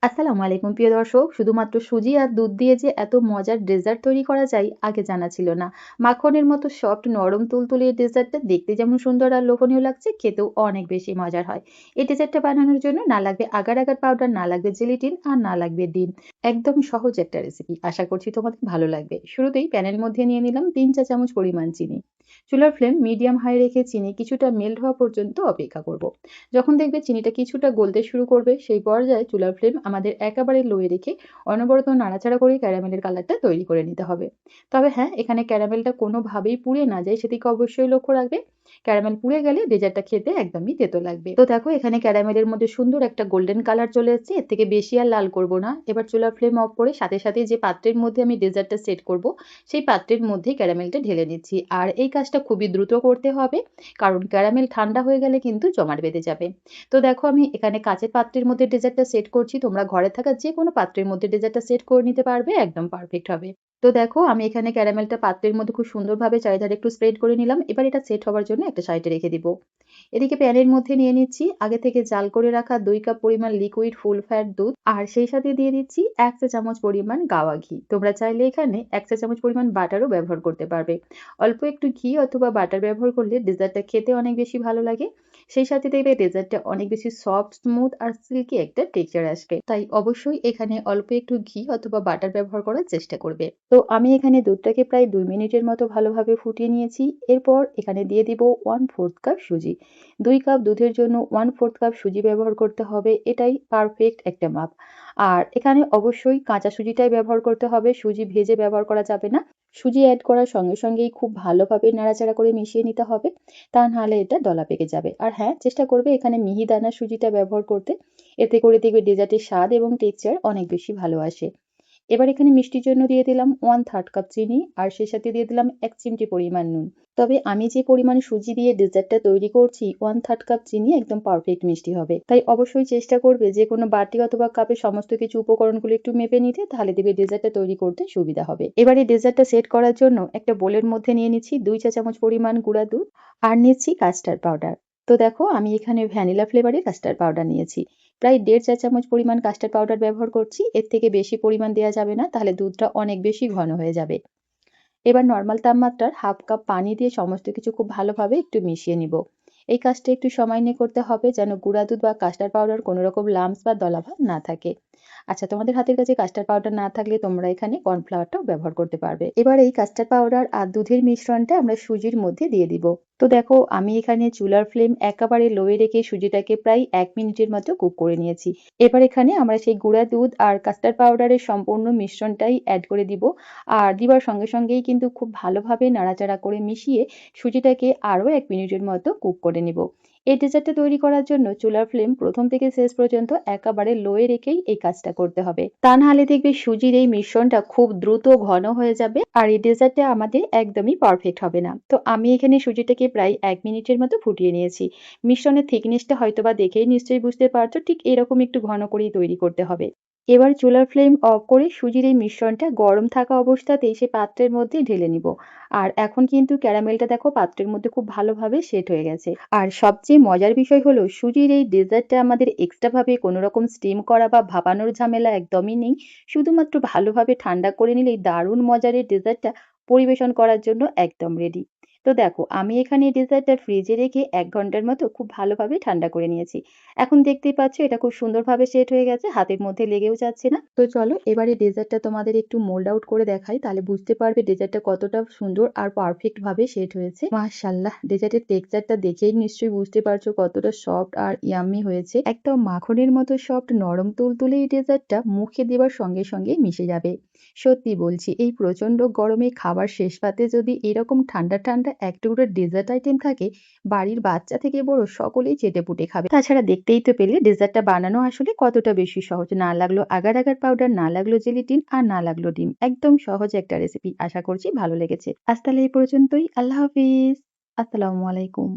আসসালামু আলাইকুম প্রিয় দর্শক। শুধুমাত্র সুজি আর দুধ দিয়ে যে এত মজার ডেজার্ট তৈরি করা যায় আগে জানা ছিল না। মাখনের মতো সফট নরম তুলতুলে এই ডেজার্টটা দেখতে যেমন সুন্দর আর লোভনীয় লাগছে, খেতেও অনেক বেশি মজার হয়। এই ডেজার্টটা বানানোর জন্য না লাগবে আগার আগার পাউডার, না লাগবে জেলিটিন আর না লাগবে ডিম। একদম সহজ একটা রেসিপি, আশা করছি তোমাদের ভালো লাগবে। শুরুতেই প্যানের মধ্যে নিয়ে নিলাম 3 চা চামচ পরিমাণ চিনি। চুলার ফ্লেম মিডিয়াম হাই রেখে চিনি কিছুটা মেল্ট হওয়া পর্যন্ত অপেক্ষা করব। যখন দেখবে চিনিটা কিছুটা গলতে শুরু করবে, সেই পর্যায়ে চুলার ফ্লেম আমাদের একেবারে লোয়ে রেখে অনবরত নাড়াচাড়া করে ক্যারামেলের কালারটা তৈরি করে নিতে হবে। তবে হ্যাঁ, এখানে ক্যারামেলটা কোনোভাবেই পুড়ে না যায় সেদিকে অবশ্যই লক্ষ্য রাখবে। ক্যারামেল পুড়ে গেলে ডেজার্টটা খেতে একদমই তেতো লাগবে। তো দেখো, এখানে ক্যারামেলের মধ্যে সুন্দর একটা গোল্ডেন কালার চলে এসেছে। এর থেকে বেশি আর লাল করব না। এবার চুলার ফ্লেম অফ করে সাথে সাথে যে পাত্রের মধ্যে আমি ডেজার্টটা সেট করব, সেই পাত্রের মধ্যেই ক্যারামেলটা ঢেলে নিচ্ছি। আর এই কাজটা খুবই দ্রুত করতে হবে, কারণ ক্যারামেল ঠান্ডা হয়ে গেলে কিন্তু জমাট বেঁধে যাবে। তো দেখো, আমি এখানে কাঁচের পাত্রের মধ্যে ডেজার্টটা সেট করছি। তোমরা ঘরে থাকা যেকোনো পাত্রের মধ্যে ডেজার্টটা সেট করে নিতে পারবে, একদম পারফেক্ট হবে। তো দেখো, আমি এখানে ক্যারামেলটা পাত্রের মধ্যে খুব সুন্দরভাবে চারিধারে একটু স্প্রেড করে নিলাম। এবার এটা সেট হওয়ার জন্য একটা সাইডে রেখে দিব। এদিকে প্যানের মধ্যে নিয়ে নিচ্ছি আগে থেকে জাল করে রাখা 2 কাপ পরিমাণ লিকুইড ফুল ফ্যাট দুধ, আর সেই সাথে দিয়ে দিচ্ছি 1 চা চামচ পরিমাণ গাওয়া ঘি। তোমরা চাইলে এখানে 1 চা চামচ পরিমাণ বাটারও ব্যবহার করতে পারবে। অল্প একটু ঘি অথবা বাটার ব্যবহার করলে ডেজার্টটা খেতে অনেক বেশি ভালো লাগে। সেই সাথে দেখবে ডেজার্টটা অনেক বেশি সফট, স্মুথ আর সিল্কি একটা টেক্সচার আসবে। তাই অবশ্যই এখানে অল্প একটু ঘি অথবা বাটার ব্যবহার করার চেষ্টা করবে। তো আমি এখানে দুধটাকে প্রায় 2 মিনিটের মতো ভালোভাবে ফুটিয়ে নিয়েছি। এরপর এখানে দিয়ে দিব 1/4 কাপ সুজি। 2 কাপ দুধের জন্য 1/4 কাপ সুজি ব্যবহার করতে হবে। এটাই পারফেক্ট একটা মাপ। আর এখানে অবশ্যই কাঁচা সুজিটাই ব্যবহার করতে হবে। সুজি ভেজে ব্যবহার করা যাবে না। সুজি এড করার সঙ্গে সঙ্গেই খুব ভালোভাবে নাড়াচাড়া করে মিশিয়ে নিতে হবে। তা নাহলে এটা দলা পেকে যাবে। আর হ্যাঁ, চেষ্টা করবে এখানে মিহিদানা সুজিটা ব্যবহার করতে। এতে করে দেখবে ডেজার্টের স্বাদ এবং টেক্সচার অনেক বেশি ভালো আসে। এবার এখানে মিষ্টির জন্য দিয়ে দিলাম 1/3 কাপ চিনি, আর সেই সাথে দিয়ে দিলাম 1 চিমটি পরিমাণ নুন। তবে আমি যে পরিমাণ সুজি দিয়ে ডেজার্টটা তৈরি করছি, 1/3 কাপ চিনি একদম পারফেক্ট মিষ্টি হবে। তাই অবশ্যই চেষ্টা করবে যে কোনো বাটি অথবা কাপে সমস্ত কিছু উপকরণগুলো একটু মেপে নিতে, তাহলে দেখবে ডেজার্টটা তৈরি করতে সুবিধা হবে। এবার এই ডেজার্টটা সেট করার জন্য একটা বোলের মধ্যে নিয়ে নিচ্ছি 2 চা চামচ পরিমাণ গুঁড়া দুধ, আর নিচ্ছি কাস্টার্ড পাউডার। তো দেখো, আমি এখানে ভ্যানিলা ফ্লেভারের কাস্টার্ড পাউডার নিয়েছি। প্রায় 1.5 চা চামচ পরিমাণ কাস্টার্ড পাউডার ব্যবহার করছি। এর থেকে বেশি পরিমাণ দেওয়া যাবে না, তাহলে দুধটা অনেক বেশি ঘন হয়ে যাবে। এবার নরমাল তাপমাত্রার 1/2 কাপ পানি দিয়ে সমস্ত কিছু খুব ভালোভাবে একটু মিশিয়ে নিব। এই কাজটা একটু সময় নিয়ে করতে হবে, যেন গুঁড়া দুধ বা কাস্টার্ড পাউডার কোনো রকম লাম্পস বা দলাভাব না থাকে। আচ্ছা, তোমাদের হাতের কাছে কাস্টার্ড পাউডার না থাকলে তোমরা এখানে কর্নফ্লাওয়ারটাও ব্যবহার করতে পারবে। এবার এই কাস্টার্ড পাউডার আর দুধের মিশ্রণটা আমরা সুজির মধ্যে দিয়ে দিব। তো দেখো, আমি এখানে চুলার ফ্লেম একেবারে লোয়ে রেখে সুজিটাকে প্রায় 1 মিনিটের মতো কুক করে নিয়েছি। এবার এখানে আমরা সেই গুঁড়া দুধ আর কাস্টার্ড পাউডারের সম্পূর্ণ মিশ্রণটাই অ্যাড করে দিব। আর দিবার সঙ্গে সঙ্গেই কিন্তু খুব ভালোভাবে নাড়াচাড়া করে মিশিয়ে সুজিটাকে আরও 1 মিনিটের মতো কুক করে নিব। এই ডেজার্টটা তৈরি করার জন্য চুলার ফ্লেম প্রথম থেকে শেষ পর্যন্ত একেবারে লোয়ে রেখেই এই কাজটা করতে হবে। তা নাহলে দেখবে সুজির এই মিশ্রণটা খুব দ্রুত ঘন হয়ে যাবে, আর এই ডেজার্টটা আমাদের একদমই পারফেক্ট হবে না। তো আমি এখানে সুজিটাকে প্রায় 1 মিনিটের মতো ফুটিয়ে নিয়েছি। মিশ্রণের থিকনেসটা হয়তোবা দেখেই নিশ্চয়ই বুঝতে পারছো, ঠিক এরকম একটু ঘন করেই তৈরি করতে হবে। এবার চুলার ফ্লেম অফ করে সুজির এই মিশ্রণটা গরম থাকা অবস্থাতেই সে পাত্রের মধ্যে ঢেলে নিব। আর এখন কিন্তু ক্যারামেলটা দেখো পাত্রের মধ্যে খুব ভালোভাবে সেট হয়ে গেছে। আর সবচেয়ে মজার বিষয় হলো, সুজির এই ডেজার্টটা আমাদের এক্সট্রা ভাবে কোনো রকম স্টিম করা বা ভাপানোর ঝামেলা একদমই নেই। শুধুমাত্র ভালোভাবে ঠান্ডা করে নিলেই দারুণ মজার এই ডেজার্টটা পরিবেশন করার জন্য একদম রেডি। তো দেখো, আমি এখানে এই ডেজার্টটা ফ্রিজে রেখে 1 ঘন্টার মতো খুব ভালোভাবে ঠান্ডা করে নিয়েছি। এখন দেখতেই পাচ্ছ এটা খুব সুন্দরভাবে সেট হয়ে গেছে, হাতের মধ্যে লেগেও যাচ্ছে না। তো চলো এবারে ডেজার্টটা তোমাদের একটু মোল্ড আউট করে দেখাই, তাহলে বুঝতে পারবে ডেজার্টটা কতটা সুন্দর আর পারফেক্ট ভাবে সেট হয়েছে। মাশাআল্লাহ, ডেজার্টের টেক্সচারটা দেখেই নিশ্চয়ই বুঝতে পারছো কতটা সফট আর ইয়াম্মি হয়েছে। একদম মাখনের মতো সফট নরম তুলতুলে এই ডেজার্টটা মুখে দেওয়ার সঙ্গে সঙ্গে মিশে যাবে। সত্যি বলছি, এই প্রচন্ড গরমে খাবার শেষ পাতে যদি এরকম ঠান্ডা ঠান্ডা এক টুকরো ডেজার্ট আইটেম থাকে, বাড়ির বাচ্চা থেকে বড় সকলেই চেটেপুটে খাবে। তাছাড়া দেখতেই তো পেলে ডেজার্টটা বানানো আসলে কতটা বেশি সহজ। না লাগলো আগার আগার পাউডার, না লাগলো জেলিটিন, আর না লাগলো ডিম। একদম সহজ একটা রেসিপি। আশা করছি ভালো লেগেছে। আজ তাহলে এই পর্যন্তই। আল্লাহ হাফিজ। আসসালামু আলাইকুম।